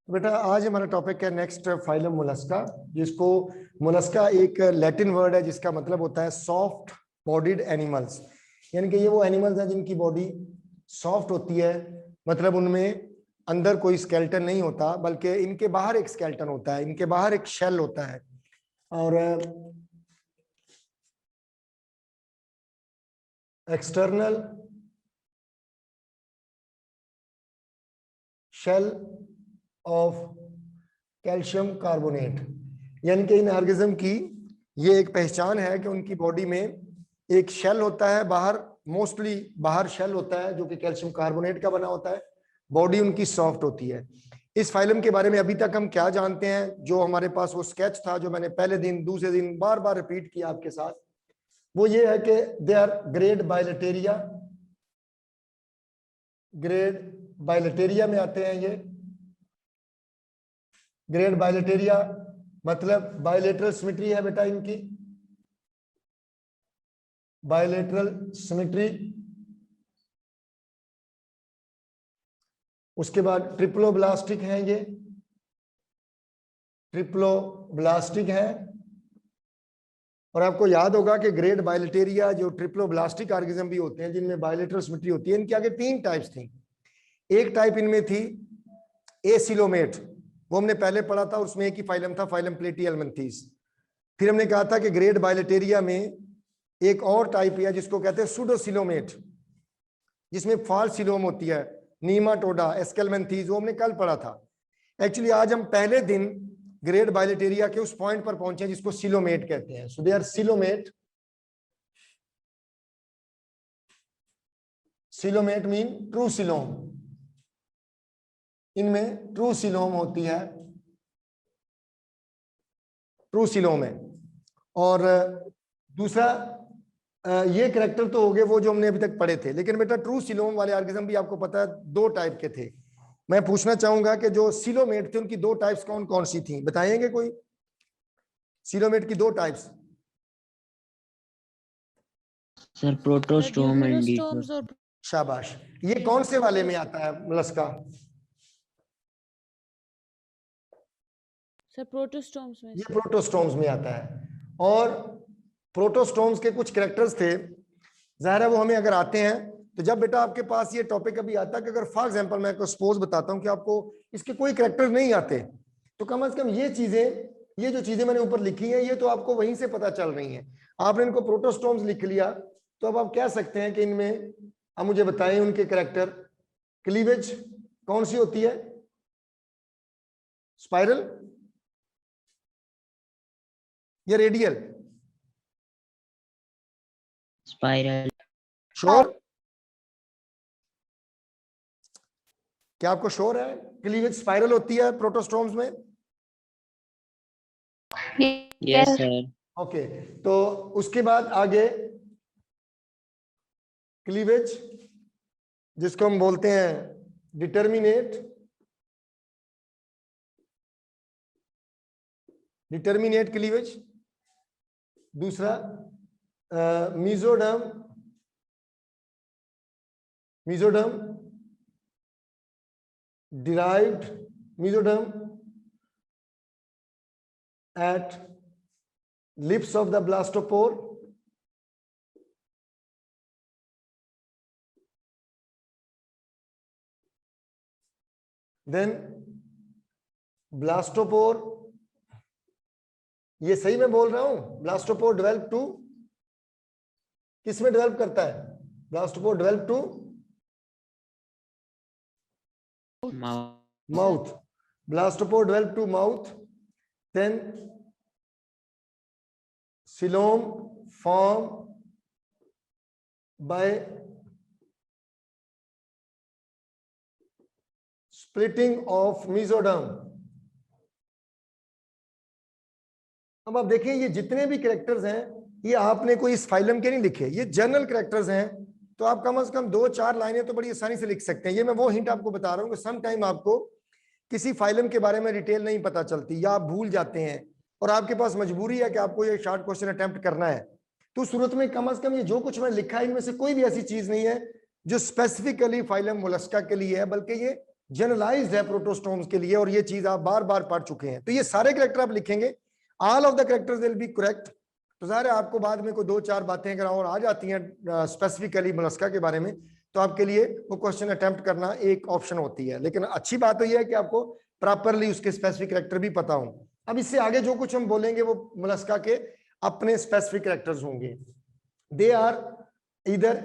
तो बेटा आज हमारा टॉपिक है नेक्स्ट फाइलम मोलस्का, जिसको मोलस्का एक लैटिन वर्ड है जिसका मतलब होता है सॉफ्ट बॉडीड एनिमल्स। यानी कि ये वो एनिमल्स हैं जिनकी बॉडी सॉफ्ट होती है, मतलब उनमें अंदर कोई स्केलेटन नहीं होता, बल्कि इनके बाहर एक स्केलेटन होता है, इनके बाहर एक शेल होता है। और external shell of calcium carbonate, यानी कि इन ऑर्गेनिज्म की ये एक पहचान है कि उनकी बॉडी में एक शेल होता है बाहर, मोस्टली बाहर शेल होता है जो कि कैल्शियम कार्बोनेट का बना होता है। बॉडी उनकी सॉफ्ट होती है। इस फाइलम के बारे में अभी तक हम क्या जानते हैं, जो हमारे पास वो स्केच था जो मैंने पहले दिन दूसरे दिन बार बार रिपीट किया आपके साथ, वो ये है कि they are grade Bilateria. Grade Bilateria में आते हैं ये। ग्रेड बाइलेटेरिया मतलब बाइलेटरल सिमेट्री है बेटा इनकी, बाइलेटरल सिमेट्री। उसके बाद ट्रिप्लोब्लास्टिक हैं ये, ट्रिप्लोब्लास्टिक है। और आपको याद होगा कि ग्रेड बाइलेटेरिया जो ट्रिप्लोब्लास्टिक ऑर्गेनिज्म भी होते हैं जिनमें बाइलेटरल सिमेट्री होती है, इनके आगे तीन टाइप्स थी। एक टाइप इनमें थी एसिलोमेट, वो हमने पहले पढ़ा था, उसमें एक ही फाइलम था, फाइलम प्लेटिहेल्मिन्थीस। फिर हमने कहा था कि ग्रेड बाइलेटेरिया में एक और टाइप है जिसको कहते हैं सूडोसिलोमेट, जिसमें फॉल्स सिलोम होती है, नीमाटोडा, एस्केल्मेंथीज, वो हमने कल पढ़ा था। एक्चुअली आज हम पहले दिन ग्रेड बाइलेटेरिया के उस पॉइंट पर पहुंचे जिसको सिलोमेट कहते हैं। So they are coelomate. Coelomate mean true coelom, इनमें ट्रू सिलोम होती है, ट्रू सिलोम है। और दूसरा ये कैरेक्टर तो हो गए वो जो हमने अभी तक पढ़े थे, लेकिन बेटा ट्रू सिलोम वाले ऑर्गेनिज्म भी आपको पता है दो टाइप के थे। मैं पूछना चाहूंगा कि जो सिलोमेट थे उनकी दो टाइप्स कौन कौन सी थी, बताएंगे कोई? सिलोमेट की दो टाइप्स। सर प्रोटोस्टोम एंड शाबाश। ये कौन से वाले में आता है मोलस्का? सर प्रोटोस्टोम्स में। ये प्रोटोस्टोम्स में आता है। और प्रोटोस्टोम्स के कुछ कैरेक्टर्स थे, जाहिर है वो हमें अगर आते हैं तो जब बेटा आपके पास ये टॉपिक अभी आता है कि अगर फॉर एग्जांपल मैं आपको सपोज बताता हूं कि आपको इसके कोई कैरेक्टर नहीं आते, तो कम से कम ये जो चीजें मैंने ऊपर लिखी हैं ये तो आपको वहीं से पता चल रही हैं। आपने इनको प्रोटोस्टोम्स लिख लिया तो अब आप कह सकते हैं कि इनमें, अब मुझे बताएं उनके कैरेक्टर। क्लीवेज कौन सी होती है? स्पाइरल या रेडियल? स्पाइरल। श्योर? क्या आपको श्योर है क्लीवेज स्पाइरल होती है प्रोटोस्टोम्स में? Yes sir. ओके, तो उसके बाद आगे क्लीवेज जिसको हम बोलते हैं डिटर्मिनेट, डिटर्मिनेट क्लीवेज। दूसरा mesoderm, mesoderm derived, mesoderm at lips of the blastopore, then blastopore, ये सही मैं बोल रहा हूं? ब्लास्टोपोर डेवलप टू, किस में डेवलप करता है? Blastopore develop to mouth, blastopore develop to mouth. Then coelom form by splitting of mesoderm। अब आप देखें ये जितने भी कैरेक्टर्स हैं ये आपने कोई इस फाइलम के नहीं लिखे, ये जनरल कैरेक्टर्स हैं। तो आप कम से कम दो चार लाइनें तो बड़ी आसानी से लिख सकते हैं। ये मैं वो हिंट आपको बता रहा हूं कि सम टाइम आपको किसी फाइलम के बारे में डिटेल नहीं पता चलती या आप भूल जाते हैं और आपके पास मजबूरी है कि आपको ये शॉर्ट क्वेश्चन अटेम्प्ट करना है, तो सूरत में कम से कम ये जो कुछ मैंने लिखा है इनमें से कोई भी ऐसी चीज नहीं है जो स्पेसिफिकली फाइलम मोलस्का के लिए है, बल्कि ये जनरलाइज्ड है प्रोटोस्टोम्स के लिए, और ये चीज आप बार बार पढ़ चुके हैं। तो ये सारे कैरेक्टर आप लिखेंगे, all of the characters will be correct. तो ज़ाहिर है आपको बाद में कोई 2-4 बातें अगर और आ जाती हैं स्पेसिफिकली मोलस्का के बारे में, तो आपके लिए वो क्वेश्चन अटेम्प्ट करना एक ऑप्शन होती है। लेकिन अच्छी बात तो ये है कि आपको प्रॉपरली उसके स्पेसिफिक कैरेक्टर भी पता हो। अब इससे आगे जो कुछ हम बोलेंगे वो मोलस्का के अपने स्पेसिफिक कैरेक्टर्स होंगे। They are either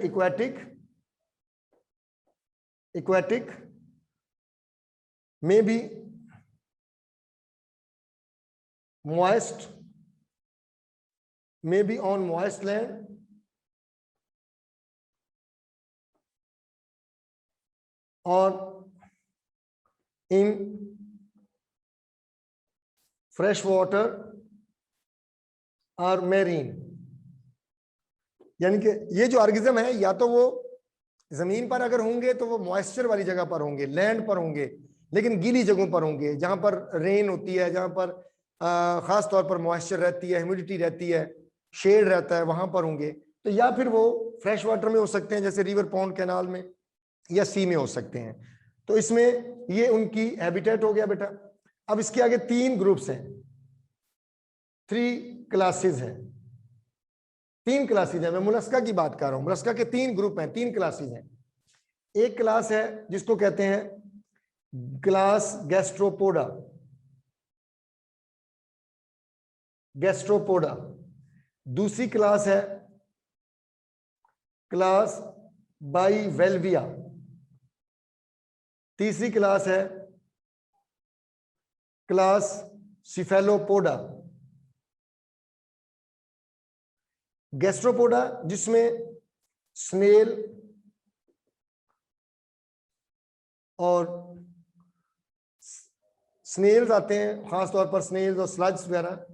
aquatic, maybe moist, maybe on moist land, or in fresh water or marine। यानी कि ये जो ऑर्गेनिज्म है या तो वो जमीन पर अगर होंगे तो वो मॉइस्चर वाली जगह पर होंगे, लैंड पर होंगे, लेकिन गीली जगहों पर होंगे जहां पर रेन होती है, जहां पर खास तौर पर मॉइस्चर रहती है, ह्यूमिडिटी रहती है, शेड रहता है, वहां पर होंगे। तो या फिर वो फ्रेश वाटर में हो सकते हैं जैसे रिवर, पॉन्ड, कैनाल में, या सी में हो सकते हैं। तो इसमें ये उनकी हैबिटेट हो गया बेटा। अब इसके आगे 3 ग्रुप्स हैं, 3 क्लासेस हैं, 3 क्लासेस हैं। मैं मोलस्का की बात कर रहा हूं। मोलस्का के 3 ग्रुप हैं, 3 क्लासेस हैं। एक क्लास है जिसको कहते हैं क्लास गैस्ट्रोपोडा, गैस्ट्रोपोडा। दूसरी क्लास है क्लास बाइवेल्विया। तीसरी क्लास है क्लास सिफेलोपोडा। गैस्ट्रोपोडा जिसमें स्नेल और स्नेल्स आते हैं, खासतौर पर स्नेल्स और स्लग्स वगैरह।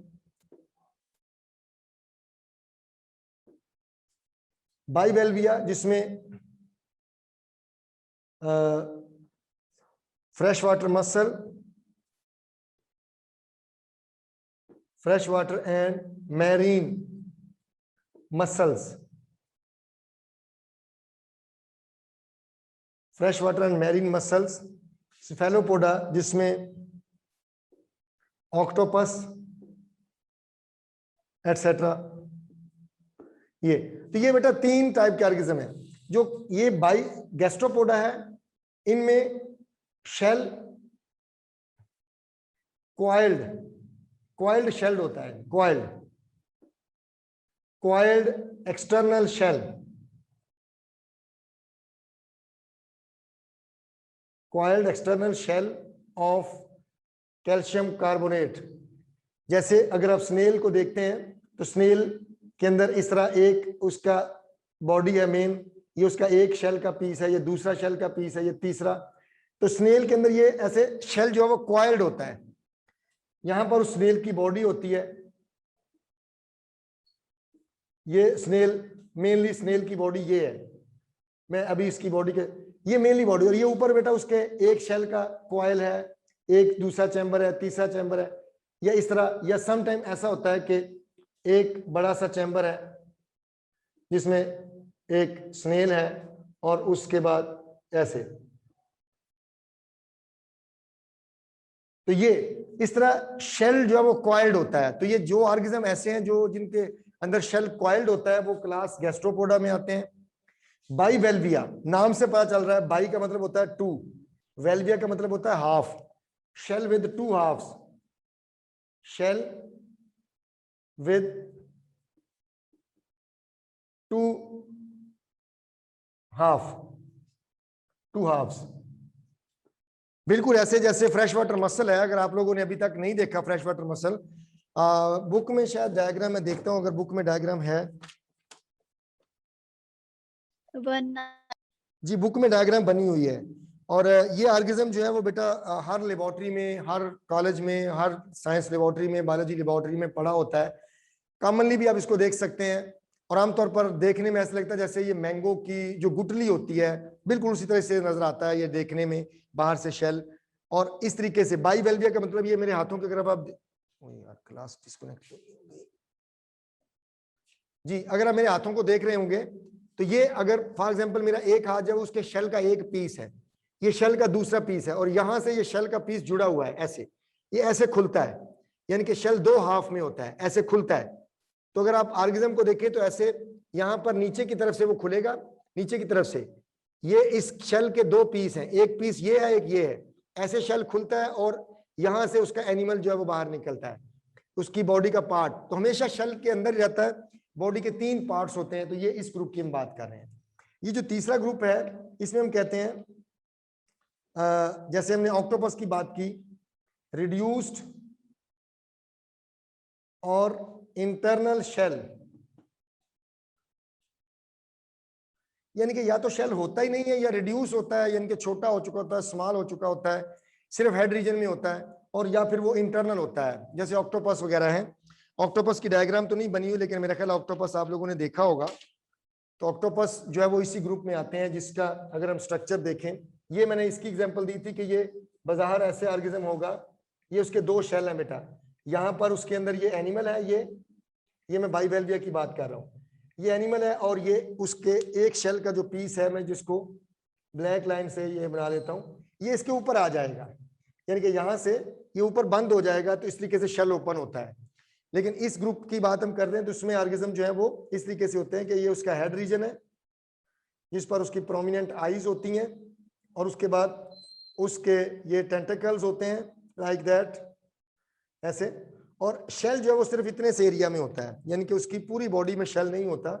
बाइवेल्विया जिसमें fresh water muscle, fresh water and marine muscles, fresh water and marine muscles. Cephalopoda जिसमें ऑक्टोपस एटसेट्रा। ये तो ये बेटा 3 टाइप के ऑर्गेनिज्म है। जो ये बाई गैस्ट्रोपोडा है, इनमें शेल क्वाइल्ड शेल्ड होता है, coiled external shell, coiled external shell of calcium carbonate. जैसे अगर आप स्नेल को देखते हैं तो स्नेल के अंदर इस तरह एक उसका बॉडी है मेन, ये उसका एक शेल का पीस है, ये दूसरा शेल का पीस है, ये तीसरा। तो स्नेल के अंदर ये ऐसे शेल जो है वो क्वाइल्ड होता है। यहां पर उस स्नेल की बॉडी होती है, ये स्नेल, मेनली स्नेल की बॉडी ये है। मैं अभी इसकी बॉडी के, ये मेनली बॉडी, और ये ऊपर बेटा उसके एक शेल का क्वाइल है, एक दूसरा चैम्बर है, तीसरा चैम्बर है, या इस तरह। या सम टाइम ऐसा होता है कि एक बड़ा सा चैम्बर है जिसमें एक स्नेल है और उसके बाद ऐसे। तो ये इस तरह शेल जो है वो क्वाइल्ड होता है। तो ये जो ऑर्गेनिज्म ऐसे हैं जो जिनके अंदर शेल क्वाइल्ड होता है वो क्लास गैस्ट्रोपोडा में आते हैं। बाइवेल्विया, नाम से पता चल रहा है, बाई का मतलब होता है 2, वेल्विया का मतलब होता है half. Shell with 2 halves, shell with 2 halves. बिल्कुल ऐसे जैसे फ्रेश वाटर मसल है। अगर आप लोगों ने अभी तक नहीं देखा फ्रेश वाटर मसल, बुक में शायद डायग्राम मैं देखता हूं, अगर बुक में डायग्राम है जी, बुक में डायग्राम बनी हुई है। और ये ऑर्गेनिज्म जो है वो बेटा हर लेबोरेटरी में, हर कॉलेज में, हर साइंस लेबोरेटरी में, बायोलॉजी लेबोरेटरी में पढ़ा होता है। कॉमनली भी आप इसको देख सकते हैं, और आमतौर पर देखने में ऐसा लगता है जैसे ये मैंगो की जो गुठली होती है, बिल्कुल उसी तरह से नजर आता है ये देखने में, बाहर से शेल। और इस तरीके से बाइवेल्विया का मतलब ये मेरे हाथों की तरफ आप क्लास डिस्कनेक्ट जी, अगर आप मेरे हाथों को देख रहे होंगे तो ये अगर फॉर एग्जांपल मेरा एक हाथ जो है उसके शेल का एक पीस है, ये शेल का दूसरा पीस है और यहां से ये शेल का पीस जुड़ा हुआ है ऐसे, ये ऐसे खुलता है, यानी कि शेल दो हाफ में होता है, ऐसे खुलता है। तो अगर आप ऑर्गेनिज्म को देखें तो ऐसे यहां पर नीचे की तरफ से वो खुलेगा, नीचे की तरफ से। ये इस शेल के दो पीस हैं, एक पीस ये है, एक ये है। ऐसे शेल खुलता है और यहां से उसका एनिमल जो है वो बाहर निकलता है, उसकी बॉडी का पार्ट। तो हमेशा शेल के अंदर ही रहता है। बॉडी के 3 पार्ट्स होते हैं। तो ये इस ग्रुप की हम बात कर रहे हैं। ये जो तीसरा ग्रुप है इसमें हम कहते हैं, जैसे हमने ऑक्टोपस की बात की, रिड्यूस्ड और इंटरनल शेल, यानी कि या तो शेल होता ही नहीं है या रिड्यूस होता है, यानी कि छोटा हो चुका होता है, स्मॉल हो चुका होता है, सिर्फ हेड रीजन में होता है, और या फिर वो इंटरनल होता है, जैसे ऑक्टोपस वगैरह है। ऑक्टोपस की डायग्राम तो नहीं बनी हुई, लेकिन मेरा ख्याल ऑक्टोपस आप लोगों ने देखा होगा। तो ऑक्टोपस जो है वो इसी ग्रुप में आते हैं, जिसका अगर हम स्ट्रक्चर देखें, ये मैंने इसकी एग्जांपल दी थी कि ये बाहर ऐसे ऑर्गेनिज्म होगा, ये उसके 2 शेल हैं बेटा, यहाँ पर उसके अंदर ये एनिमल है, ये मैं बाइवेल्विया की बात कर रहा हूँ, ये एनिमल है, और ये उसके एक शेल का जो पीस है, मैं जिसको ब्लैक लाइन से ये बना लेता हूँ, ये इसके ऊपर आ जाएगा, यानी कि यहाँ से ये ऊपर बंद हो जाएगा, तो इस तरीके से शेल ओपन होता है। लेकिन इस ग्रुप की बात हम कर रहे हैं तो इसमें ऑर्गेनिज्म जो है वो इस तरीके से होते हैं कि ये उसका हेड रीजन है, जिस पर उसकी प्रोमिनेंट आईज होती हैं, और उसके बाद उसके ये टेंटिकल्स होते हैं लाइक दैट, ऐसे। और शेल जो है वो सिर्फ इतने से एरिया में होता है, यानी कि उसकी पूरी बॉडी में शेल नहीं होता,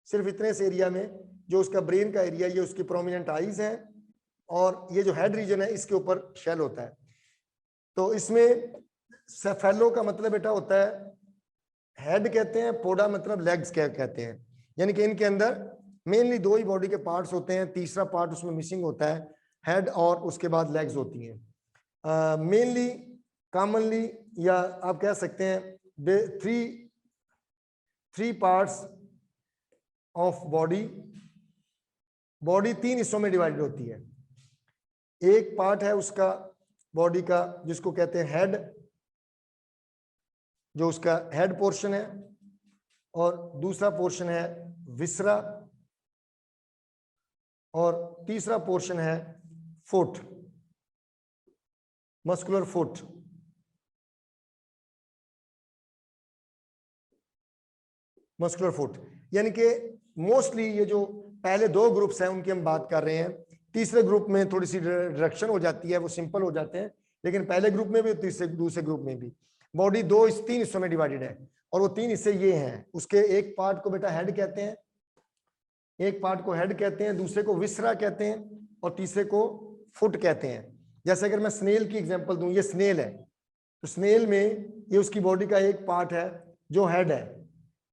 सिर्फ इतने से एरिया में, जो उसका ब्रेन का एरिया, ये उसकी प्रोमिनेंट आईज हैं, और ये जो हेड रीजन है इसके ऊपर शेल होता है। तो इसमें सेफेलो का मतलब बेटा होता है हेड कहते हैं, पोडा मतलब लेग्स कहते हैं, यानी कि इनके अंदर मेनली 2 ही बॉडी के पार्ट्स होते हैं, तीसरा पार्ट उसमें मिसिंग होता है, हेड और उसके बाद लेग्स होती हैं। मेनली कॉमनली, या आप कह सकते हैं 3 पार्ट्स ऑफ बॉडी 3 हिस्सों में डिवाइडेड होती है। एक पार्ट है उसका बॉडी का जिसको कहते हैं हेड, जो उसका हेड पोर्शन है, और दूसरा पोर्शन है विसरा, और तीसरा पोर्शन है foot, muscular foot. Muscular foot, यानी कि मोस्टली ये जो पहले 2 ग्रुप्स हैं उनकी हम बात कर रहे हैं। तीसरे ग्रुप में थोड़ी सी रिडक्शन हो जाती है, वो सिंपल हो जाते हैं, लेकिन पहले ग्रुप में भी दूसरे ग्रुप में भी बॉडी 3 हिस्सों में डिवाइडेड है, और वो 3 हिस्से ये हैं। उसके एक पार्ट को बेटा हेड कहते हैं, एक पार्ट को हेड कहते हैं, दूसरे को विसरा कहते हैं, और तीसरे को फुट कहते हैं। जैसे अगर मैं स्नेल की एग्जांपल दूं, ये स्नेल है, तो स्नेल में ये उसकी बॉडी का एक पार्ट है जो हेड है,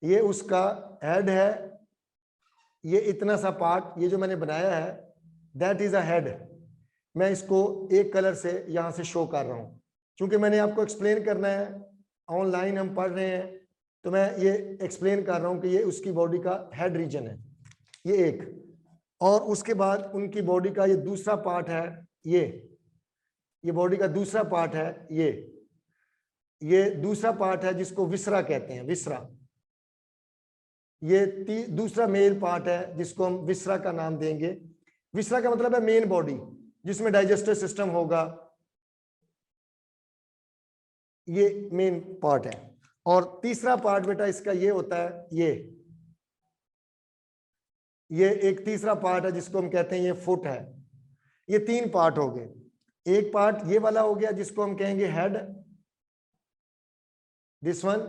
ये उसका हेड है, ये इतना सा पार्ट, ये जो मैंने बनाया है दैट इज अ हेड। मैं इसको एक कलर से यहां से शो कर रहा हूं, क्योंकि मैंने आपको एक्सप्लेन करना है, ऑनलाइन हम पढ़ रहे हैं, तो मैं ये एक्सप्लेन कर रहा हूं कि ये उसकी बॉडी का हेड रीजन है, ये एक। और उसके बाद उनकी बॉडी का ये दूसरा पार्ट है, ये बॉडी का दूसरा पार्ट है, ये दूसरा पार्ट है जिसको विसरा कहते हैं, विसरा। ये दूसरा मेल पार्ट है जिसको हम विसरा का नाम देंगे। विसरा का मतलब है मेन बॉडी, जिसमें डाइजेस्टिव सिस्टम होगा, ये मेन पार्ट है। और तीसरा पार्ट बेटा इसका ये होता है, ये एक तीसरा पार्ट है जिसको हम कहते हैं ये फुट है। ये 3 पार्ट हो गए। एक पार्ट ये वाला हो गया जिसको हम कहेंगे हेड, दिस वन।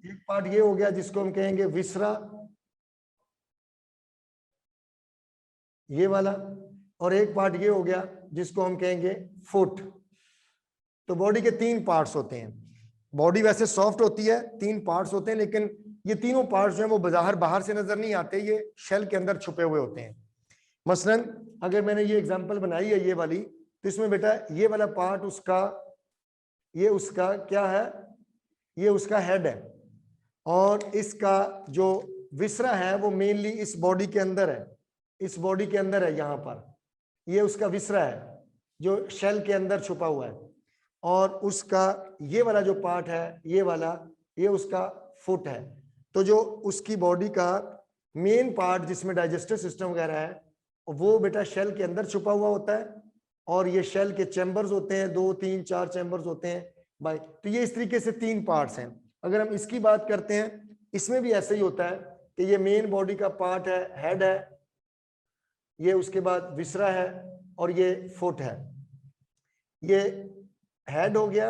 एक पार्ट ये हो गया जिसको हम कहेंगे विसरा, ये वाला। और एक पार्ट ये हो गया जिसको हम कहेंगे फुट। तो बॉडी के 3 पार्ट्स होते हैं। बॉडी वैसे सॉफ्ट होती है, 3 पार्ट्स होते हैं, लेकिन ये तीनों पार्ट्स जो हैं वो बाहर से नजर नहीं आते, ये शेल के अंदर छुपे हुए होते हैं। मसलन अगर मैंने ये एग्जांपल बनाई है ये वाली, तो इसमें बेटा ये वाला पार्ट उसका, ये उसका क्या है, ये उसका हेड है, और इसका जो विसरा है वो मेनली इस बॉडी के अंदर है, इस बॉडी के अंदर है, यहाँ पर ये उसका विसरा है जो शेल के अंदर छुपा हुआ है। और उसका ये वाला जो पार्ट है, ये वाला, ये उसका फुट है। तो जो उसकी बॉडी का मेन पार्ट जिसमें डाइजेस्टिव सिस्टम वगैरह है, वो बेटा शेल के अंदर छुपा हुआ होता है, और ये शेल के चैम्बर्स होते हैं, 2 3 4 चैम्बर्स होते हैं भाई। तो ये इस तरीके से 3 पार्ट्स हैं। अगर हम इसकी बात करते हैं, इसमें भी ऐसे ही होता है कि ये मेन बॉडी का पार्ट है, हेड है, ये उसके बाद विसरा है और ये फुट है। ये हेड हो गया,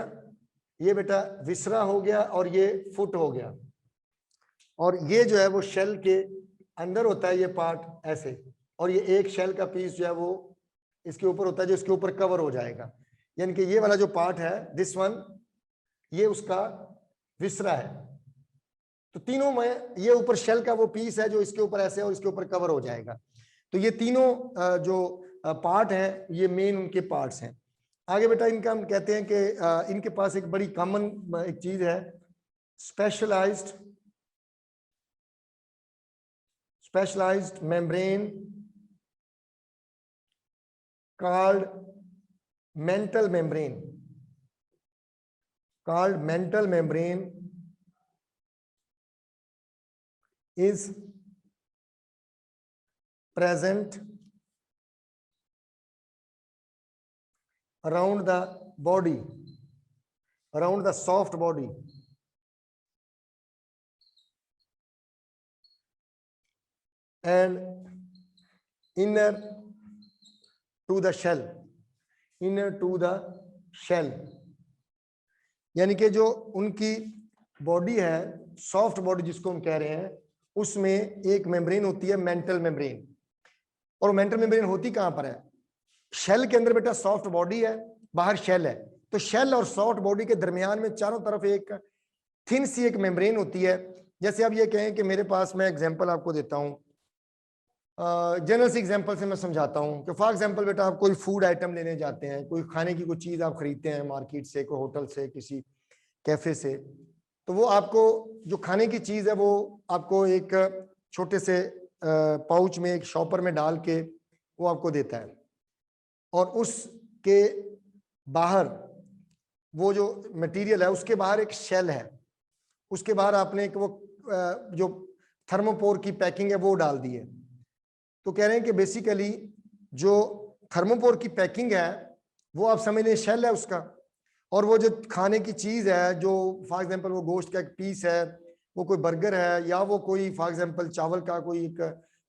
ये बेटा विसरा हो गया और ये फुट हो गया। और ये जो है वो शेल के अंदर होता है, ये पार्ट ऐसे, और ये एक शेल का पीस जो है वो इसके ऊपर होता है, जो इसके ऊपर कवर हो जाएगा। यानी कि ये वाला जो पार्ट है, दिस वन, ये उसका विसरा है। तो तीनों में ये ऊपर शेल का वो पीस है जो इसके ऊपर ऐसे और इसके ऊपर कवर हो जाएगा। तो ये तीनों जो पार्ट हैं, ये मेन उनके पार्ट्स हैं। आगे बेटा इनका हम कहते हैं कि इनके पास एक बड़ी कॉमन एक चीज है, specialised membrane called mental membrane is present around the body, around the soft body, and inner to the shell, यानी कि जो उनकी बॉडी है, सॉफ्ट बॉडी जिसको हम कह रहे हैं, उसमें एक मेम्ब्रेन होती है, मेंटल मेम्ब्रेन। और मेंटल मेम्ब्रेन होती कहां पर है? शेल के अंदर बेटा सॉफ्ट बॉडी है, बाहर शेल है। तो शेल और सॉफ्ट बॉडी के दरमियान में चारों तरफ एक थिन सी एक मेम्ब्रेन होती है। जैसे अब ये कहें कि मेरे पास, मैं एग्जांपल आपको देता हूं, जनरल सी एग्जांपल से मैं समझाता हूं कि फॉर एग्जांपल बेटा आप कोई फूड आइटम लेने जाते हैं, कोई खाने की कोई चीज आप खरीदते हैं मार्केट से, कोई होटल से, किसी कैफे से। तो वो आपको जो खाने की चीज है वो आपको एक छोटे से पाउच में, एक शॉपर में डाल के वो आपको देता है। और उसके बाहर वो जो मटेरियल है, उसके बाहर एक शेल है, उसके बाहर आपने एक वो जो थर्मोपोर की पैकिंग है वो डाल दी है। तो कह रहे हैं कि बेसिकली जो थर्मोपोर की पैकिंग है वो आप समझ लें शेल है उसका, और वो जो खाने की चीज है, जो फॉर एग्जांपल वो गोश्त का एक पीस है, वो कोई बर्गर है, या वो कोई फॉर एग्जांपल चावल का कोई एक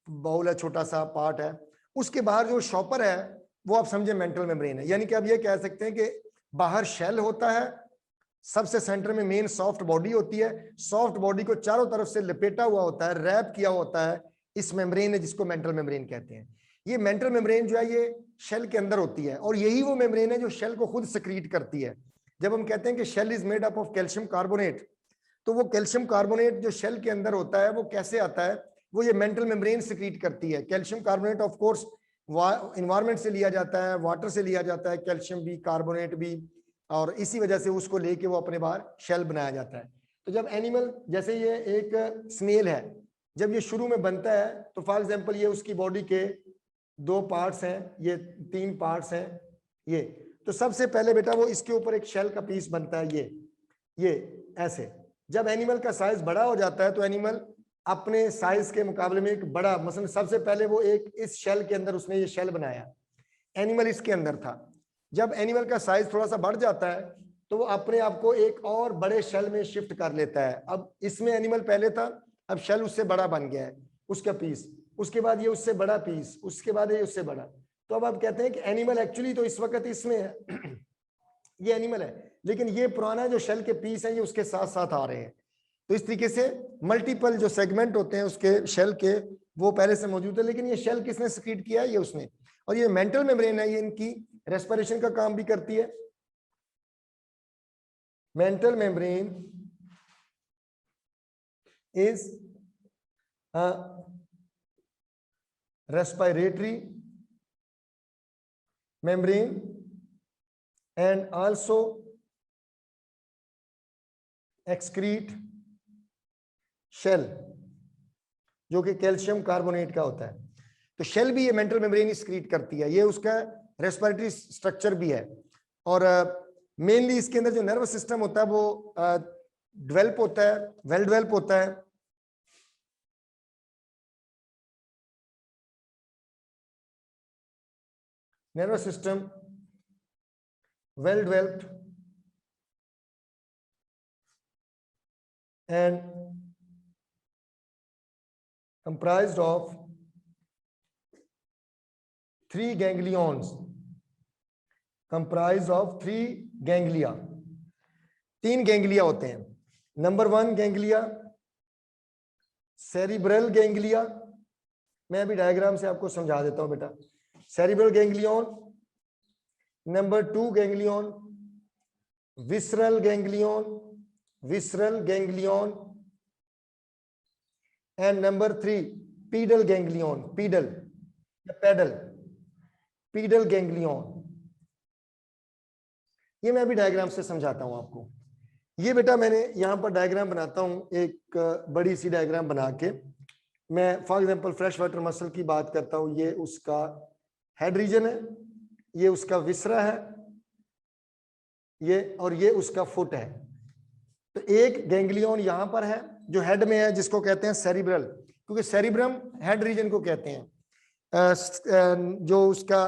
बाउल है, छोटा सा पार्ट है, उसके बाहर जो शॉपर है वो आप समझे मेंटल मेम्ब्रेन है। यानी कि आप ये कह सकते हैं कि बाहर शेल होता है, सबसे सेंटर में मेन सॉफ्ट बॉडी होती है, सॉफ्ट बॉडी को चारों तरफ से लपेटा हुआ होता है, रैप किया होता है इस मेम्ब्रेन है जिसको मेंटल मेम्ब्रेन कहते हैं। ये मेंटल मेम्ब्रेन जो है ये शेल के अंदर होती है, और यही वो मेम्ब्रेन है जो शेल को खुद सिक्रीट करती है। जब हम कहते हैं कि shell is made up of calcium carbonate, तो वो कैल्शियम कार्बोनेट जो शेल के अंदर होता है वो कैसे आता है? वो ये मेंटल मेम्ब्रेन सिक्रीट करती है। Calcium carbonate of course environment से लिया जाता है, वाटर से लिया जाता है, कैल्शियम भी, कार्बोनेट भी, और इसी वजह से उसको लेके वो अपने बाहर शेल बनाया जाता है। तो जब एनिमल, जैसे ये एक स्नेल है, जब ये शुरू में बनता है तो फॉर एग्जांपल ये उसकी बॉडी के 2 पार्ट्स हैं, ये 3 पार्ट्स हैं, ये तो सबसे पहले बेटा वो इसके ऊपर एक शेल का पीस बनता है, ये ऐसे। जब एनिमल का साइज बड़ा हो जाता है तो एनिमल अपने साइज के मुकाबले में एक बड़ा, मसलन सबसे पहले वो एक इस शेल के अंदर उसने ये शेल बनाया, एनिमल इसके अंदर था। जब एनिमल का साइज थोड़ा सा बढ़ जाता है तो वो अपने आप को एक और बड़े शेल में शिफ्ट कर लेता है। अब इसमें एनिमल पहले था, अब शेल उससे बड़ा बन गया है, उसका पीस, उसके बाद ये उससे बड़ा पीस, उसके बाद ये उससे बड़ा। तो अब आप कहते हैं कि एनिमल एक्चुअली तो इस वक्त इसमें है ये एनिमल है, लेकिन ये पुराना जो शेल के पीस है ये उसके साथ साथ आ रहे हैं। तो इस तरीके से मल्टीपल जो सेगमेंट होते हैं उसके शेल के, वो पहले से मौजूद है, लेकिन ये शेल किसने सिक्रीट किया है? ये उसने। और ये मेंटल मेम्ब्रेन है, ये इनकी रेस्पिरेशन का काम भी करती है। Mental membrane is respiratory membrane and also excrete shell जो कि कैल्शियम कार्बोनेट का होता है। तो शेल भी ये मेंटल मेम्ब्रेन एक्सक्रीट करती है, ये उसका रेस्पिरेटरी स्ट्रक्चर भी है। और मेनली इसके अंदर जो नर्वस सिस्टम होता है वो डेवलप होता है, वेल डेवलप होता है। Nervous system well developed and comprised of 3 ganglions, comprised of 3 ganglia. 3 ganglia होते हैं. Number 1 ganglia cerebral ganglia. मैं अभी डायग्राम से आपको समझा देता हूं बेटा. Cerebral ganglion. Number 2 ganglion visceral ganglion, visceral ganglion. And number 3 pedal ganglion, pedal या पेडल, पीडल गैंग्लियन. ये मैं अभी डायग्राम से समझाता हूं आपको. ये बेटा मैंने यहां पर डायग्राम बनाता हूं, एक बड़ी सी डायग्राम बना के. मैं for example fresh water muscle की बात करता हूं. ये उसका हेड रीजन है, ये उसका विसरा है, ये और ये उसका फुट है. तो एक गैंग्लियन यहां पर है जो हेड में है, जिसको कहते हैं सेरिब्रल, क्योंकि सेरिब्रम हेड रीजन को कहते हैं. जो उसका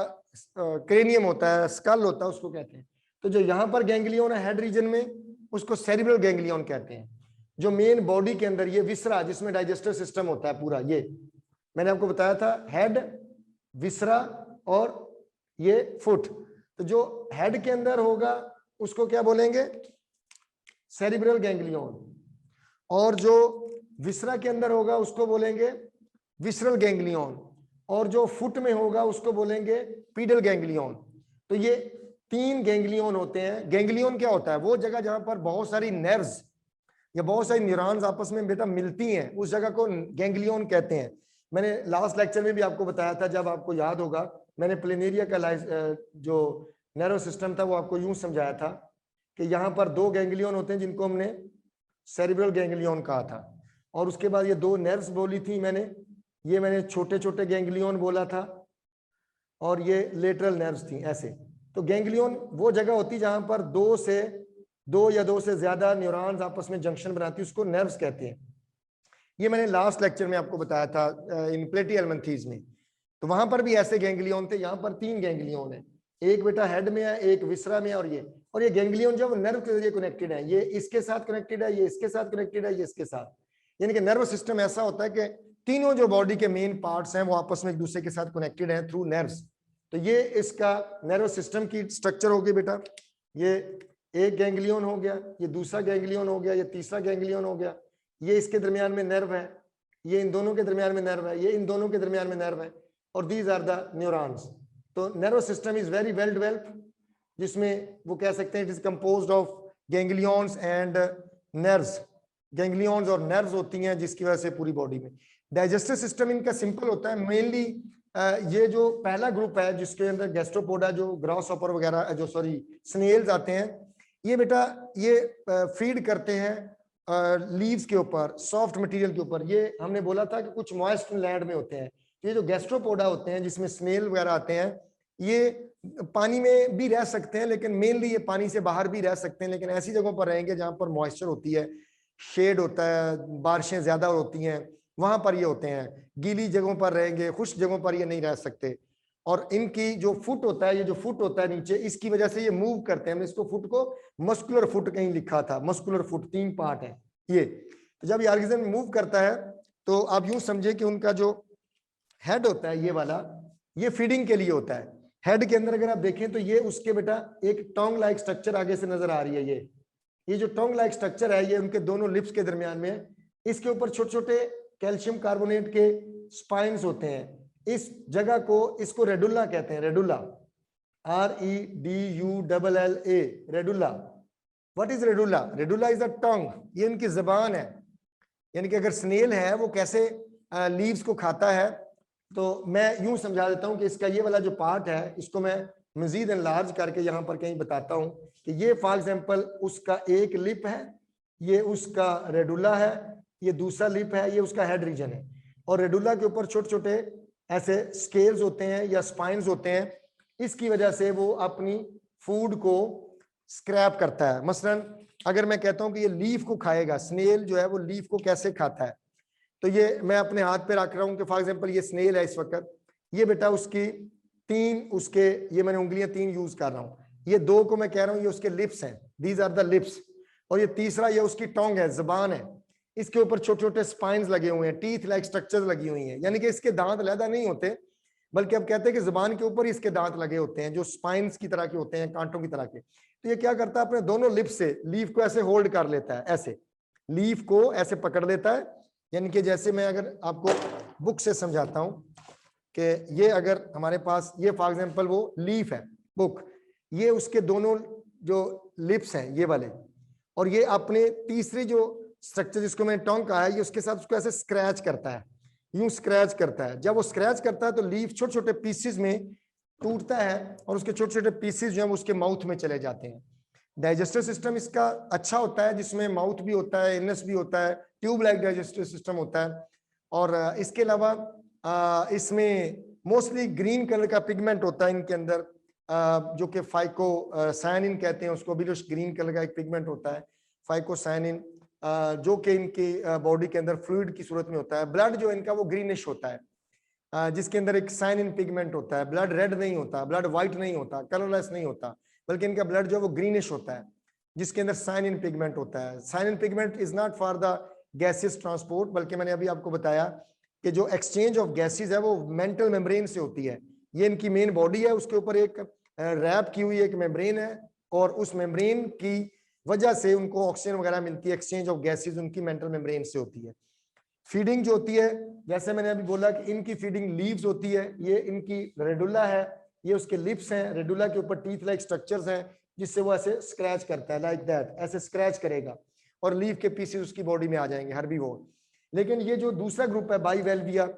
क्रेनियम होता है, स्कल होता है, उसको कहते हैं. तो जो यहां पर गैंग्लियन है हेड रीजन में, उसको सेरिब्रल गैंग्लियन कहते हैं. जो मेन बॉडी के अंदर ये विसरा, जिसमें डाइजेस्टिव सिस्टम होता है पूरा, ये मैंने आपको बताया था, हेड, विसरा और ये फुट. तो जो हेड के अंदर होगा उसको क्या बोलेंगे? Cerebral ganglion. और जो विसरा के अंदर होगा उसको बोलेंगे विसरल गैंग्लियन. और जो फुट में होगा उसको बोलेंगे पीडल गैंग्लियन. तो ये 3 गैंग्लियन होते हैं. गैंग्लियन क्या होता है? वो जगह जहां पर बहुत सारी नर्व्स या बहुत सारी न्यूरॉन्स आपस में बेटा मिलती हैं, उस जगह को गैंग्लियन कहते हैं. मैंने लास्ट लेक्चर में भी आपको बताया था, जब आपको याद होगा, मैंने प्लेनेरिया का जो नर्व सिस्टम था वो आपको यूं समझाया था कि यहाँ पर 2 गैंग्लियन होते हैं जिनको हमने सेरिब्रल गैंग्लियन कहा था. और उसके बाद ये 2 नर्व्स बोली थी मैंने, ये मैंने छोटे छोटे गैंग्लियन बोला था, और ये लेटरल नर्व्स थी ऐसे. तो गैंग्लियन वो जगह होती जहां पर 2 या 2 से ज्यादा न्यूरॉन्स आपस में जंक्शन बनाती है, उसको नर्व्स कहते हैं. ये मैंने लास्ट लेक्चर में आपको बताया था इन प्लेटिहेल्मिन्थेस में. तो वहां पर भी ऐसे गैंग्लियन थे. यहाँ पर 3 गैंग्लियन है, एक बेटा हेड में है, एक विसरा में, और ये गैंग्लियन जो नर्व के जरिए कनेक्टेड है. ये इसके साथ कनेक्टेड है, ये इसके साथ कनेक्टेड है, ये इसके साथ. यानी कि नर्व सिस्टम ऐसा होता है कि तीनों जो बॉडी के मेन पार्ट्स हैं वो आपस में एक दूसरे के साथ कनेक्टेड हैं थ्रू नर्व्स. तो ये इसका नर्व सिस्टम की स्ट्रक्चर होगी बेटा. ये एक गैंग्लियन हो गया, ये दूसरा गैंग्लियन हो गया, ये तीसरा गैंग्लियन हो गया, ये इसके दरमियान में नर्व है, ये इन दोनों के दरमियान में नर्व है, ये इन दोनों के दरमियान में नर्व है, और दीज आर द न्यूरॉन्स. तो nerve system is very well developed, जिसमें वो कह सकते हैं it is composed of ganglions and nerves. Ganglions और नर्व्स होती हैं, जिसकी वजह से पूरी बॉडी में डाइजेस्टिव सिस्टम इनका सिंपल होता है. मेनली ये जो पहला ग्रुप है जिसके अंदर गैस्ट्रोपोडा, जो ग्रास हॉपर वगैरह, जो सॉरी स्नेल्स आते हैं, ये बेटा ये फीड करते हैं लीव्स के ऊपर, सॉफ्ट मटेरियल के ऊपर. ये हमने बोला था कि कुछ मॉइस्ट लैंड में होते हैं. ये जो गैस्ट्रोपोडा होते हैं जिसमें स्नेल वगैरह आते हैं, ये पानी में भी रह सकते हैं, लेकिन मेनली ये पानी से बाहर भी रह सकते हैं, लेकिन ऐसी जगहों पर रहेंगे जहां पर मॉइस्चर होती है, शेड होता है, बारिशें ज्यादा होती हैं, वहां पर ये होते हैं. गीली जगहों पर रहेंगे, खुश्क जगहों पर ये नहीं रह सकते. और इनकी जो फुट होता है, ये जो फुट होता है नीचे, इसकी वजह से ये मूव करते हैं. हमने इसको फुट को मस्कुलर फुट कहीं लिखा था, मस्कुलर फुट 3 पार्ट है ये. तो जब ये ऑर्गेनिज्म मूव करता है तो आप यूं समझे कि उनका जो हेड होता है ये वाला, ये फीडिंग के लिए होता है. हेड के अंदर अगर आप देखें तो ये उसके बेटा एक टोंग लाइक स्ट्रक्चर आगे से नजर आ रही है. ये जो टोंग लाइक स्ट्रक्चर है, ये उनके दोनों लिप्स के दरमियान में है. इसके ऊपर छोटे छोटे कैल्शियम कार्बोनेट के स्पाइन्स होते हैं. इस जगह को, इसको रेडुला कहते हैं, radula, REDULLA, radula. What is radula? Radula is a tongue, ये इनकी जबान है. यानी कि अगर स्नेल है वो कैसे लीव्स को खाता है, तो मैं यूं समझा देता हूं कि इसका ये वाला जो पार्ट है, इसको मैं मजीद एनलार्ज करके यहां पर कहीं बताता हूं कि ये फॉर एग्जांपल उसका एक लिप है, ये उसका रेडुला है, ये दूसरा लिप है, ये उसका हेड रीजन है. और रेडुला के ऊपर छोटे छोटे ऐसे स्केल्स होते हैं या स्पाइन्स होते हैं. इसकी वजह से वो अपनी फूड को स्क्रैप करता है. मसलन अगर मैं कहता हूं कि ये लीफ को खाएगा, स्नेल जो है वो लीफ को कैसे खाता है, तो ये मैं अपने हाथ पे रख रहा हूं कि फॉर एग्जांपल ये स्नेल है इस वक्त, ये बेटा उसकी 3 उसके, ये मैंने उंगलियां 3 यूज कर रहा हूं. ये दो को मैं कह रहा हूं ये उसके लिप्स हैं, दीज आर द लिप्स। और ये तीसरा ये उसकी टोंग है, जबान है, इसके ऊपर छोटे छोटे स्पाइन्स लगे हुए हैं, टीथ लाइक स्ट्रक्चर्स लगी हुई हैं, यानी कि इसके दांत अलहदा नहीं होते, बल्कि अब कहते हैं कि जुबान के ऊपर ही इसके दांत लगे होते हैं जो स्पाइन्स की तरह के होते हैं, कांटों की तरह के। तो ये क्या करता है, अपने दोनों लिप से लीफ को ऐसे होल्ड कर लेता है, ऐसे लीफ को ऐसे पकड़ लेता है। यानी कि जैसे मैं अगर आपको बुक से समझाता हूं कि ये अगर हमारे पास ये फॉर एग्जांपल वो लीफ है बुक, ये उसके दोनों जो लिप्स हैं ये वाले, और ये अपने तीसरी जो स्ट्रक्चर जिसको मैंने टोंग कहा है, ये उसके साथ उसको ऐसे स्क्रैच करता है, यूं स्क्रैच करता है। जब वो स्क्रैच करता है तो लीफ छोटे छोटे पीसेस में टूटता है और उसके छोटे छोटे पीसेस जो है उसके माउथ में चले जाते हैं। डाइजेस्टिव सिस्टम इसका अच्छा होता है, जिसमें माउथ भी होता है, इनस भी होता है, ट्यूब लाइक डाइजेस्टिव सिस्टम होता है। और इसके अलावा इसमें मोस्टली ग्रीन कलर का पिगमेंट होता है इनके अंदर, जो कि फाइकोसायनिन कहते हैं उसको, भी ग्रीन कलर का एक पिगमेंट होता है फाइकोसायनिन, जो कि इनकी बॉडी के अंदर फ्लूइड की सूरत में होता है। ब्लड जो इनका वो ग्रीनिश होता है, जिसके अंदर एक साइनिन पिगमेंट होता है। ब्लड रेड नहीं होता, ब्लड व्हाइट नहीं होता, कलरलेस नहीं होता, बल्कि इनका ब्लड जो है वो ग्रीनिश होता है, जिसके अंदर साइनिन पिगमेंट होता है। Cyanin pigment is not for the gases transport, बल्कि मैंने अभी आपको बताया कि जो एक्सचेंज ऑफ गैसेस है वो मेंटल मेम्ब्रेन से होती है। ये इनकी मेन बॉडी है, उसके ऊपर एक रैप की हुई एक मेम्ब्रेन है, और उस मेम्ब्रेन की वजह से उनको ऑक्सीजन वगैरह मिलती है, एक्सचेंज ऑफ गैसेस उनकी मेंटल मेम्ब्रेन से होती है। फीडिंग जो होती है, जैसे मैंने अभी बोला कि इनकी फीडिंग लीव्स होती है, ये इनकी रेडुला है, ये उसके लिप्स हैं, रेडुला के ऊपर टीथ लाइक स्ट्रक्चर्स हैं, जिससे वो ऐसे स्क्रैच करता है, लाइक दैट, ऐसे स्क्रैच करेगा और लीव के पीसेस उसकी बॉडी में आ जाएंगे, हर्बीवोर। लेकिन ये जो दूसरा ग्रुप है बाइवेल्विया,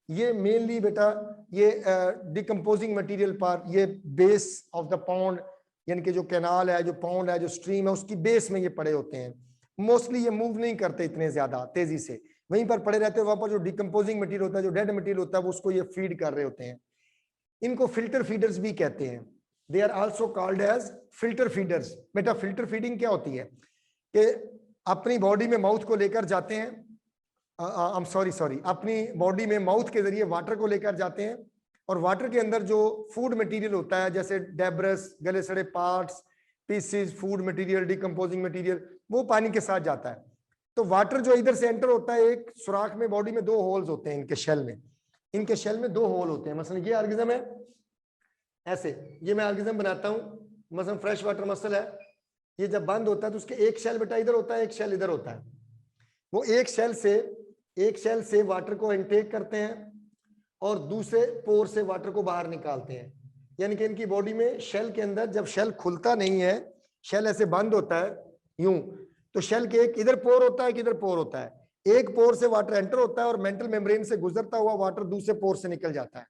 ये मेनली बेटा ये डिकम्पोजिंग मटेरियल पर, ये बेस ऑफ द पॉन्ड, यानी कि जो कैनाल है, जो पॉन्ड है, जो स्ट्रीम है, उसकी बेस में ये पड़े होते हैं। मोस्टली ये मूव नहीं करते इतने ज्यादा तेजी से, वहीं पर पड़े रहते हैं। वहां पर जो डिकम्पोजिंग मटेरियल होता है, जो डेड मटेरियल होता है, वो उसको ये फीड कर रहे होते हैं। इनको फिल्टर फीडर्स भी कहते हैं, they are also called as filter feeders. बेटा फिल्टर फीडिंग क्या होती है कि अपनी बॉडी में माउथ को लेकर जाते हैं, अपनी बॉडी में माउथ के जरिए वाटर को लेकर जाते हैं, और वाटर के अंदर जो फूड मटेरियल होता है, जैसे डेब्रस, गले सड़े parts, pieces, food material, decomposing material, वो पानी के साथ जाता है। तो वाटर जो इधर से एंटर होता है, एक सुराख में बॉडी में दो होल्स होते हैं इनके शेल में, इनके शेल में दो होल होते हैं। मसलन ये ऑर्गेनिज्म है, ऐसे ये मैं ऑर्गेनिज्म बनाता हूँ, मसलन फ्रेश वाटर मसल है, ये जब बंद होता है तो उसके एक शेल बेटा इधर होता है, एक शेल इधर होता है। वो एक शेल से वाटर को इनटेक करते हैं और दूसरे पोर से वाटर को बाहर निकालते हैं। यानी कि इनकी बॉडी में शेल के अंदर जब शेल खुलता नहीं है, शेल ऐसे बंद होता है यूं, तो शेल के एक इधर पोर होता है, एक इधर पोर होता है। एक पोर से वाटर एंटर होता है और मेंटल मेम्ब्रेन से गुजरता हुआ वाटर दूसरे पोर से निकल जाता है।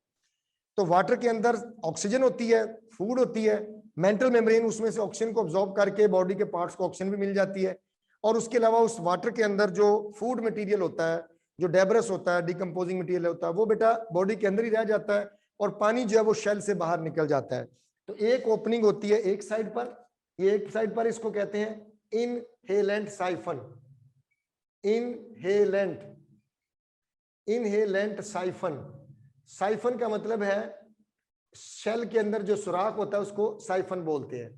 तो वाटर के अंदर ऑक्सीजन होती है, फूड होती है, मेंटल मेम्ब्रेन उसमें से ऑक्सीजन को अब्सॉर्ब करके बॉडी के पार्ट्स को ऑक्सीजन भी मिल जाती है। और उसके अलावा उस वाटर के अंदर जो फूड मटेरियल होता है, जो डेब्रस होता है, डिकम्पोजिंग मटेरियल होता है, वो बेटा बॉडी के अंदर ही रह जाता है और पानी जो है वो शेल से बाहर निकल जाता है। तो एक ओपनिंग होती है एक साइड पर, ये एक साइड पर, इसको कहते हैं inhalant siphon. Inhalant siphon, siphon का मतलब है शेल के अंदर जो सुराख होता है उसको साइफन बोलते हैं।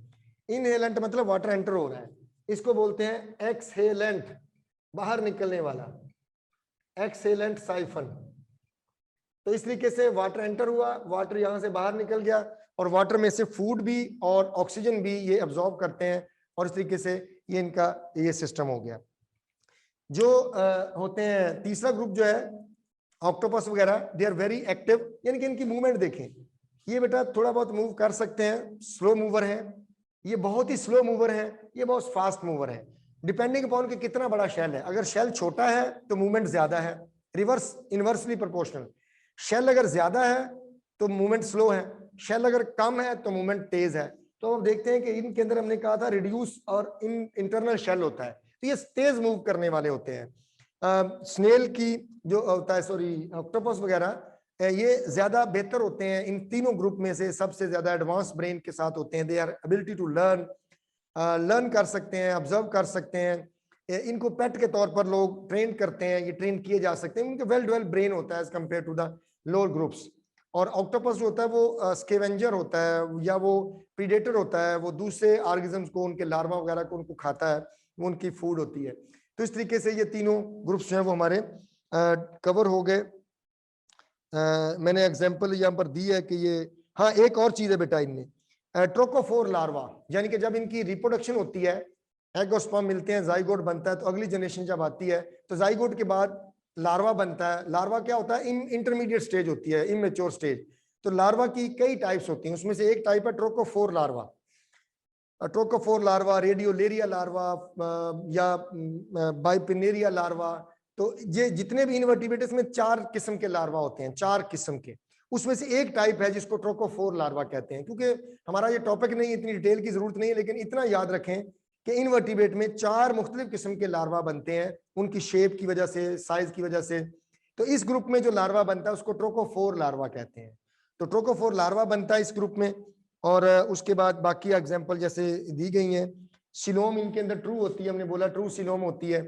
इनहेलेंट मतलब वाटर एंटर हो रहा है, इसको बोलते हैं एक्सहेलेंट, बाहर निकलने वाला, एक्सहेलेंट साइफन। तो इस तरीके से वाटर एंटर हुआ, वाटर यहां से बाहर निकल गया और वाटर में से फूड भी और ऑक्सीजन भी ये अब्सॉर्ब करते हैं, और इस तरीके से ये इनका ये सिस्टम हो गया। जो होते हैं तीसरा ग्रुप जो है ऑक्टोपस वगैरह, दे आर वेरी एक्टिव, यानी कि इनकी मूवमेंट देखें, ये बेटा थोड़ा बहुत मूव कर सकते हैं, स्लो मूवर है, ये बहुत ही स्लो मूवर है, ये बहुत फास्ट मूवर है, डिपेंडिंग अपॉन कि कितना बड़ा शेल है। अगर शेल छोटा है तो मूवमेंट ज्यादा है, रिवर्स इनवर्सली प्रोपोर्शनल। शेल अगर ज्यादा है तो मूवमेंट स्लो है, शेल अगर कम है तो मूवमेंट तेज है। तो अब देखते हैं कि इनके अंदर हमने कहा था रिड्यूस और इंटरनल शेल होता है, तो ये तेज मूव करने वाले होते हैं। स्नेल की जो होता है, सॉरी ऑक्टोपस वगैरह, ये ज्यादा बेहतर होते हैं। इन तीनों ग्रुप में से सबसे ज्यादा एडवांस ब्रेन के साथ होते हैं। They are ability to learn कर सकते हैं, ऑब्जर्व कर सकते हैं। इनको पेट के तौर पर लोग ट्रेन करते हैं, ये ट्रेन किए जा सकते हैं, उनके वेल डेवलप्ड ब्रेन होता है as compare to the lower groups. और ऑक्टोपस जो होता है वो स्केवेंजर होता है या वो प्रीडेटर होता है, वो दूसरे ऑर्गेनिजम्स को, उनके लार्वा वगैरह को उनको खाता है, वो उनकी फूड होती है। तो इस तरीके से ये तीनों ग्रुप्स जो है वो हमारे कवर हो गए। मैंने एग्जांपल यहाँ पर दी है कि ये, हाँ एक और चीज है बेटा इनमें, ट्रोकोफोर लार्वा, यानी कि जब इनकी रिप्रोडक्शन होती है, एग और स्पर्म मिलते हैं, जाइगोट बनता है, तो अगली जनरेशन जब आती है तो जाइगोट के बाद लार्वा बनता है। लार्वा क्या होता है, इंटरमीडिएट स्टेज होती है, इमेच्योर स्टेज। तो लार्वा की कई टाइप्स होती हैं, उसमें से एक टाइप है trochophore larva. Trochophore larva, रेडियोलेरिया larva या बाइपिनेरिया लार्वा। तो ये जितने भी इनवर्टिब्रेट्स में 4 किस्म के लार्वा होते हैं, 4 किस्म के, उसमें से एक टाइप है जिसको ट्रोकोफोर लार्वा कहते हैं। क्योंकि हमारा ये टॉपिक नहीं, इतनी डिटेल की जरूरत नहीं है, लेकिन इतना याद रखें कि इनवर्टिब्रेट में 4 मुख्तलिफ किस्म के लार्वा बनते हैं, उनकी शेप की वजह से, साइज की वजह से। तो इस ग्रुप में जो लार्वा बनता है उसको ट्रोकोफोर लार्वा कहते हैं। तो ट्रोकोफोर लार्वा बनता है इस ग्रुप में। और उसके बाद बाकी एग्जांपल जैसे दी गई हैं, सिलोम इनके अंदर ट्रू होती है, हमने बोला ट्रू सिलोम होती है।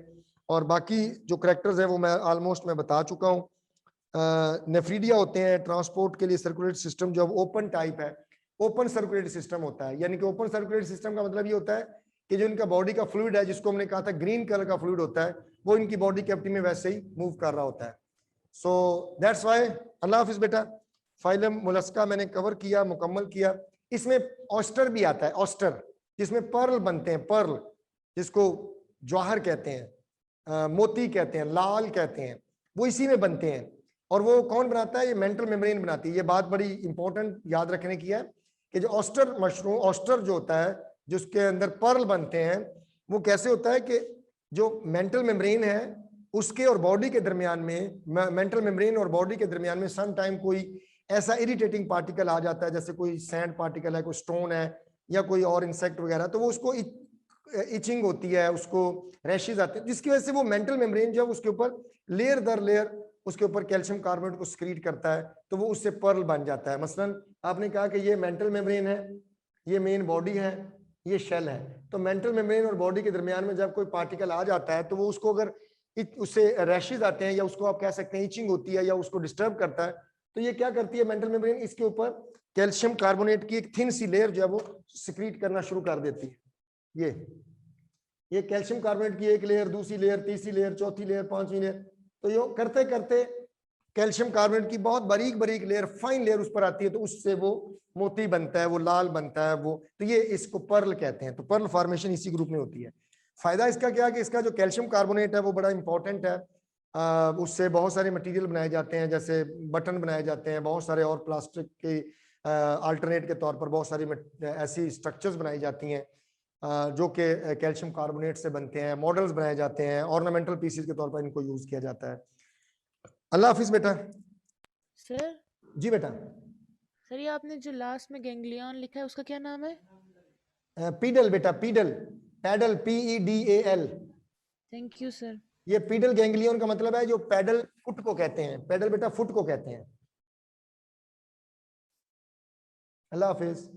और बाकी जो करेक्टर्स है वो मैं ऑलमोस्ट मैं बता चुका हूँ। नेफ्रीडिया होते हैं ट्रांसपोर्ट के लिए, सर्कुलेटरी सिस्टम जो ओपन टाइप है, ओपन सर्कुलेटरी सिस्टम होता है। यानी कि ओपन सर्कुलेटरी सिस्टम का मतलब ये होता है कि जो इनका बॉडी का फ्लूइड है, जिसको हमने कहा था ग्रीन कलर का फ्लूइड होता है, वो इनकी बॉडी कैविटी में वैसे ही मूव कर रहा होता है। So that's why. अल्लाह हाफिज बेटा। फाइलम मोलस्का मैंने कवर किया, मुकम्मल किया। इसमें ऑस्टर भी आता है, ऑस्टर, जिसमें पर्ल बनते हैं, पर्ल जिसको जवाहर कहते हैं, मोती कहते हैं, लाल कहते हैं, वो इसी में बनते हैं। और वो कौन बनाता है, ये मेंटल मेम्ब्रेन बनाती है। ये बात बड़ी इंपॉर्टेंट याद रखने की है कि जो ऑस्टर मशरूम, ऑस्टर जो होता है जिसके अंदर पर्ल बनते हैं, वो कैसे होता है कि जो मेंटल मेम्ब्रेन है उसके और बॉडी के दरमियान में, मेंटल मेम्ब्रेन और बॉडी के दरमियान में सम टाइम कोई ऐसा इरिटेटिंग पार्टिकल आ जाता है, जैसे कोई सैंड पार्टिकल है, कोई स्टोन है, या कोई और इंसेक्ट वगैरह, तो वो उसको इचिंग होती है, उसको रैशेज आते हैं, जिसकी वजह से वो मेंटल मेम्ब्रेन जो है उसके ऊपर लेयर दर लेयर उसके ऊपर कैल्शियम कार्बोनेट को स्क्रीट करता है, तो वो उससे पर्ल बन जाता है। मसलन आपने कहा कि ये मेंटल मेम्ब्रेन है, ये मेन बॉडी है, ये शेल है। तो मेंटल मेम्ब्रेन और बॉडी के दरमियान में जब कोई पार्टिकल आ जाता है तो वो उसको अगर उससे रैशेज आते हैं, या उसको आप कह सकते हैं इचिंग होती है, या उसको डिस्टर्ब करता है, तो ये क्या करती है मेंटल मेम्ब्रेन, इसके ऊपर कैल्शियम कार्बोनेट की एक थिन सी लेयर जो है वो सिक्रीट करना शुरू कर देती है। ये कैल्शियम कार्बोनेट की एक लेयर, दूसरी लेयर, तीसरी लेयर, चौथी लेयर, पांचवी लेयर, तो ये करते करते कैल्शियम कार्बोनेट की बहुत बारीक बारीक लेयर, फाइन लेयर उस पर आती है, तो उससे वो मोती बनता है, वो लाल बनता है वो, तो ये इसको पर्ल कहते हैं। तो पर्ल फॉर्मेशन इसी ग्रुप में होती है। फायदा इसका क्या है कि इसका जो कैल्शियम कार्बोनेट है वो बड़ा इंपॉर्टेंट है। उससे बहुत सारे मटेरियल बनाए जाते हैं, जैसे बटन बनाए जाते हैं, बहुत सारे और प्लास्टिक के अल्टरनेट के तौर पर बहुत सारी ऐसी स्ट्रक्चर्स बनाई जाती हैं जो कि कैल्शियम कार्बोनेट से बनते हैं, मॉडल्स बनाए जाते हैं, ऑर्नामेंटल पीसेस के तौर पर इनको यूज किया जाता है। अल्लाह हाफिज बेटा। सर जी बेटा। सर, ये आपने जो लास्ट में गैंग्लियन लिखा है उसका क्या नाम है? पीडल बेटा, pedal, paddle, PEDAL। Thank you sir. ये पीडल गैंग्लियन का मतलब है जो पैडल फुट को कहते हैं, पैडल बेटा फुट को कहते हैं। अल्लाह हाफिज।